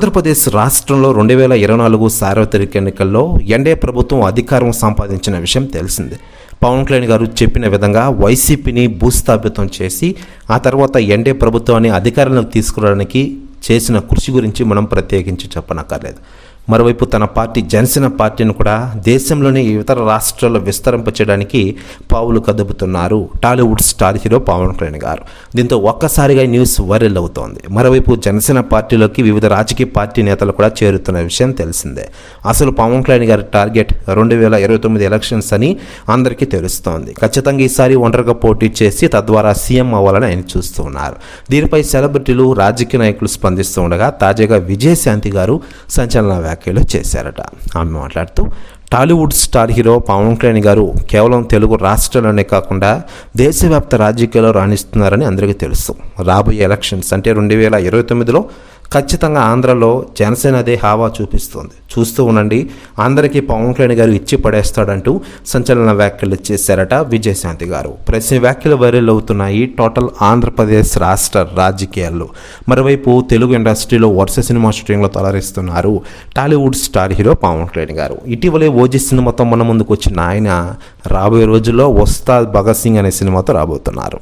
ఆంధ్రప్రదేశ్ రాష్ట్రంలో 2024 సార్వత్రిక ఎన్నికల్లో ఎన్డీఏ ప్రభుత్వం అధికారం సంపాదించిన విషయం తెలిసిందే. పవన్ కళ్యాణ్ గారు చెప్పిన విధంగా వైసీపీని భూస్థాపితం చేసి ఆ తర్వాత ఎన్డీఏ ప్రభుత్వాన్ని అధికారంలోకి తీసుకురావడానికి చేసిన కృషి గురించి మనం ప్రత్యేకించి చెప్పనక్కర్లేదు. మరోవైపు తన పార్టీ జనసేన పార్టీని కూడా దేశంలోని ఇతర రాష్ట్రాల్లో విస్తరింపచేయడానికి పావులు కదుపుతున్నారు టాలీవుడ్ స్టార్ హీరో పవన్ కళ్యాణ్ గారు. దీంతో ఒక్కసారిగా న్యూస్ వైరల్ అవుతోంది. మరోవైపు జనసేన పార్టీలోకి వివిధ రాజకీయ పార్టీ నేతలు కూడా చేరుతున్న విషయం తెలిసిందే. అసలు పవన్ కళ్యాణ్ గారి టార్గెట్ 2029 ఎలక్షన్స్ అని అందరికీ తెలుస్తోంది. ఖచ్చితంగా ఈసారి ఒంటరిగా పోటీ చేసి తద్వారా సీఎం అవ్వాలని ఆయన చూస్తూ ఉన్నారు. దీనిపై సెలబ్రిటీలు రాజకీయ నాయకులు స్పందిస్తూ ఉండగా తాజాగా విజయశాంతి గారు సంచలన వ్యాఖ్యలు చేశారట. ఆమె మాట్లాడుతూ టాలీవుడ్ స్టార్ హీరో పవన్ కళ్యాణ్ గారు కేవలం తెలుగు రాష్ట్రాల్లోనే కాకుండా దేశవ్యాప్త రాజకీయాల్లో రాణిస్తున్నారని అందరికీ తెలుసు. రాబోయే ఎలక్షన్స్ అంటే 2029లో ఖచ్చితంగా ఆంధ్రలో జనసేన అదే హావా చూపిస్తుంది. చూస్తూ ఉండండి, అందరికీ పవన్ కళ్యాణ్ గారు ఇచ్చి పడేస్తాడంటూ సంచలన వ్యాఖ్యలు చేశారట విజయశాంతి గారు. ప్రతి వ్యాఖ్యలు వైరల్ అవుతున్నాయి టోటల్ ఆంధ్రప్రదేశ్ రాష్ట్ర రాజకీయాల్లో. మరోవైపు తెలుగు ఇండస్ట్రీలో వరుస సినిమా షూటింగ్లో తలరిస్తున్నారు టాలీవుడ్ స్టార్ హీరో పవన్ కళ్యాణ్ గారు. ఇటీవలే ఓజీ సినిమాతో మన ముందుకు వచ్చిన ఆయన రాబోయే రోజుల్లో ఉస్తాద్ భగత్ సింగ్ అనే సినిమాతో రాబోతున్నారు.